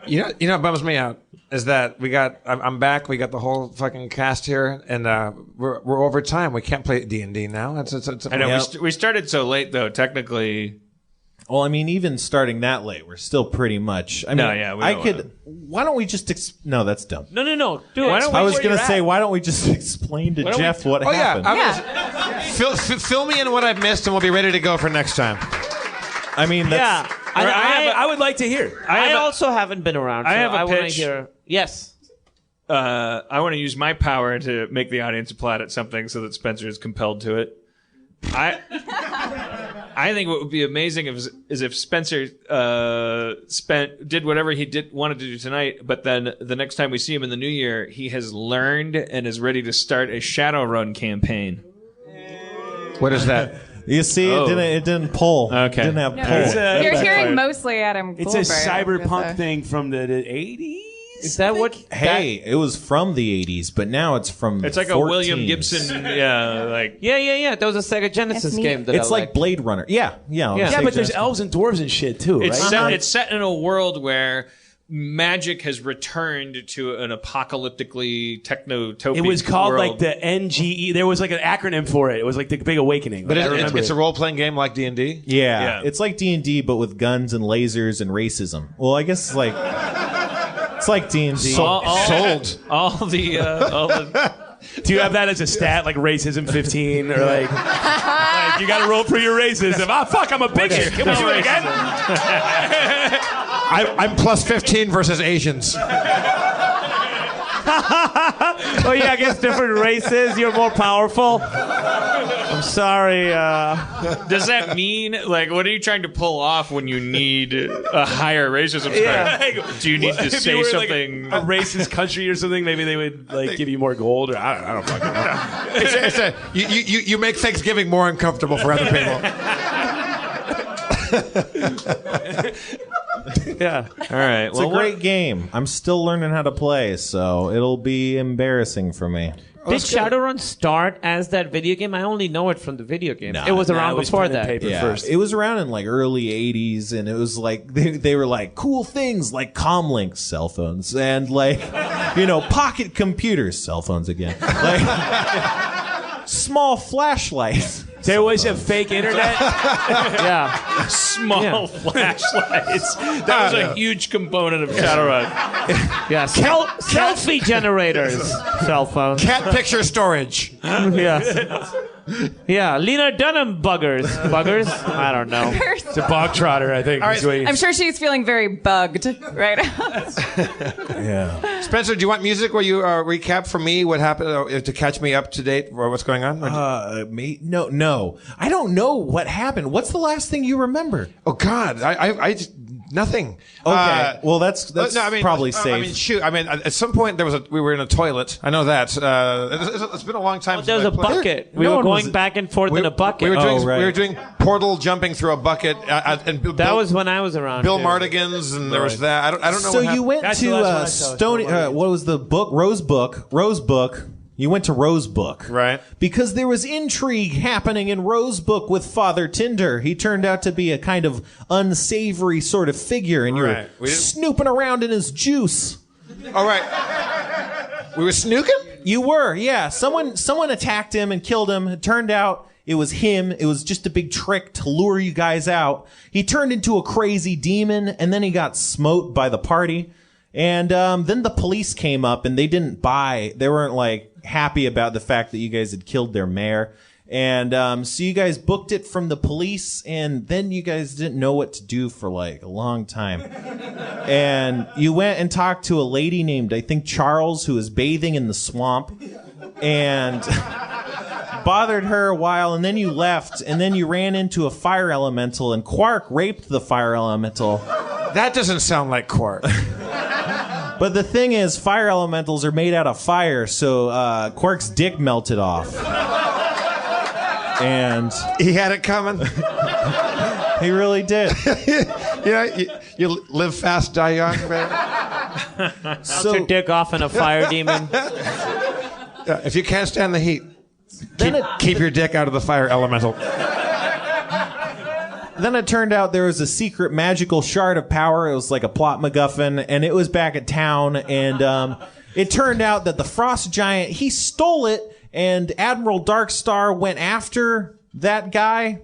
You know what bums me out is that I'm back. We got the whole fucking cast here, and we're over time. We can't play D&D now. I know we started so late though. Technically, well, I mean, even starting that late, we're still pretty much. I mean, Why don't we just? No, that's dumb. No. Do it. I was going to say, why don't we just explain to Jeff what happened? Fill me in what I've missed, and we'll be ready to go for next time. I mean, that's, I would like to hear. I also haven't been around. So I want to hear. Yes. I want to use my power to make the audience applaud at something so that Spencer is compelled to it. I think what would be amazing is if Spencer did whatever he wanted to do tonight, but then the next time we see him in the new year, he has learned and is ready to start a Shadowrun campaign. What is that? You see, it didn't pull. Okay. It didn't have pull. You're hearing mostly Adam Goldberg. It's a cyberpunk thing from the 80s. Is that what? Hey, it was from the 80s, but now it's from It's like 14s. a William Gibson, Yeah. That was a Sega Genesis game. It's like Blade Runner. Yeah, but there's elves and dwarves and shit too, right? It's set in a world where magic has returned to an apocalyptically technotopic. It was called world. like the NGE. There was like an acronym for it. It was like the Big Awakening. But it's a role-playing game like D&D? Yeah, it's like D&D, but with guns and lasers and racism. Well, I guess it's like D&D. Sold. All the Do you have that as a stat, like racism 15, or like you got to roll for your racism? Fuck, I'm a bigot. Can we do it again? I'm plus 15 versus Asians. Oh yeah, against different races, you're more powerful. I'm sorry. Does that mean, like, what are you trying to pull off when you need a higher racism score? Do you need to say something? Like a racist country or something? Maybe they would like give you more gold, or I don't fucking know. You make Thanksgiving more uncomfortable for other people. Yeah. All right. It's a great game. I'm still learning how to play, so it'll be embarrassing for me. Did Shadowrun start as that video game? I only know it from the video game. It was around before that. First. It was around in like early 80s, and it was like they were like cool things like comlinks, cell phones, and like pocket computers, cell phones again, like small flashlights. There was a fake internet. Yeah. Small flashlights. That was a huge component of Shadowrun. Yeah. Selfie generators. Cell phones. Cat picture storage. Yeah. Yeah. Lena Dunham buggers. I don't know. It's a bog trotter, I think. Right. I'm sure she's feeling very bugged right now. Yeah. Spencer, do you want music where you recap for me what happened to catch me up to date or what's going on? No. I don't know what happened. What's the last thing you remember? Oh God, I just nothing. Okay, well that's probably safe. I mean, shoot. I mean, at some point we were in a toilet. I know that. It's been a long time. There was a bucket. We were going back and forth in a bucket. We were doing portal jumping through a bucket. That was when I was around. Bill Mardigan's, and there was that. I don't know. So you went to Stony. What was the book? Rose Book. You went to Rosebook. Right. Because there was intrigue happening in Rosebook with Father Tinder. He turned out to be a kind of unsavory sort of figure, and you were snooping around in his juice. All right. We were snooking? You were, yeah. Someone attacked him and killed him. It turned out it was him. It was just a big trick to lure you guys out. He turned into a crazy demon, and then he got smote by the party. And then the police came up, and they didn't buy. They weren't like happy about the fact that you guys had killed their mayor. And so you guys booked it from the police, and then you guys didn't know what to do for like a long time. And you went and talked to a lady named, I think, Charles, who was bathing in the swamp, and bothered her a while, and then you left, and then you ran into a fire elemental, and Quark raped the fire elemental. That doesn't sound like Quark. But the thing is, fire elementals are made out of fire, so Quark's dick melted off. And he had it coming. He really did. You live fast, die young, man. So your dick off in a fire demon. If you can't stand the heat, keep your dick out of the fire elemental. it turned out there was a secret magical shard of power. It was like a plot MacGuffin, and it was back at town. And it turned out that the Frost Giant, he stole it, and Admiral Darkstar went after that guy,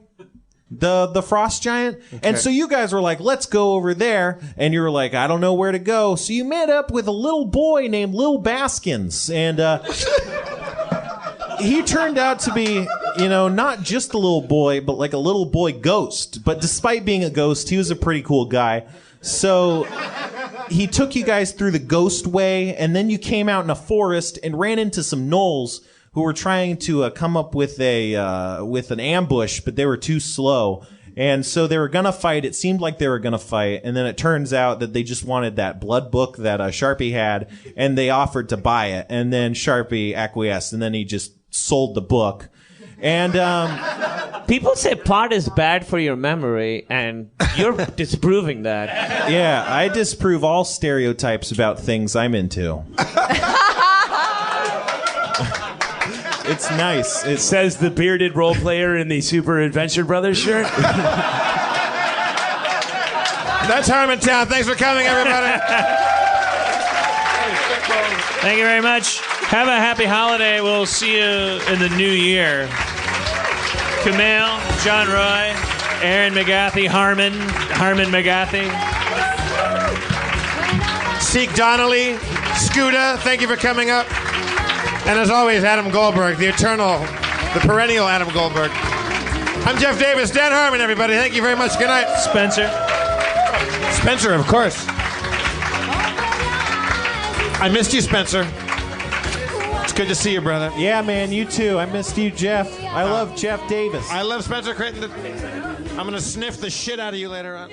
the Frost Giant. And so you guys were like, let's go over there. And you were like, I don't know where to go. So you met up with a little boy named Lil Baskins. And he turned out to be, not just a little boy, but like a little boy ghost. But despite being a ghost, he was a pretty cool guy. So he took you guys through the ghost way, and then you came out in a forest and ran into some gnolls who were trying to come up with an ambush, but they were too slow. And so they were going to fight. It seemed like they were going to fight. And then it turns out that they just wanted that blood book that Sharpie had, and they offered to buy it. And then Sharpie acquiesced, and then he just sold the book. And people say pot is bad for your memory, and you're disproving that. Yeah, I disprove all stereotypes about things I'm into. It's nice. It says the bearded role player in the Super Adventure Brothers shirt. That's Harmontown. Thanks for coming, everybody. Thank you very much. Have a happy holiday. We'll see you in the new year. Kumail, John Roy, Aaron McGathy, Harmon McGathy. Seek Donnelly, Scuda, thank you for coming up. And as always, Adam Goldberg, the perennial Adam Goldberg. I'm Jeff Davis, Dan Harmon, everybody. Thank you very much. Good night. Spencer, of course. I missed you, Spencer. It's good to see you, brother. Yeah, man, you too. I missed you, Jeff. I love Jeff Davis. I love Spencer Creighton. I'm going to sniff the shit out of you later on.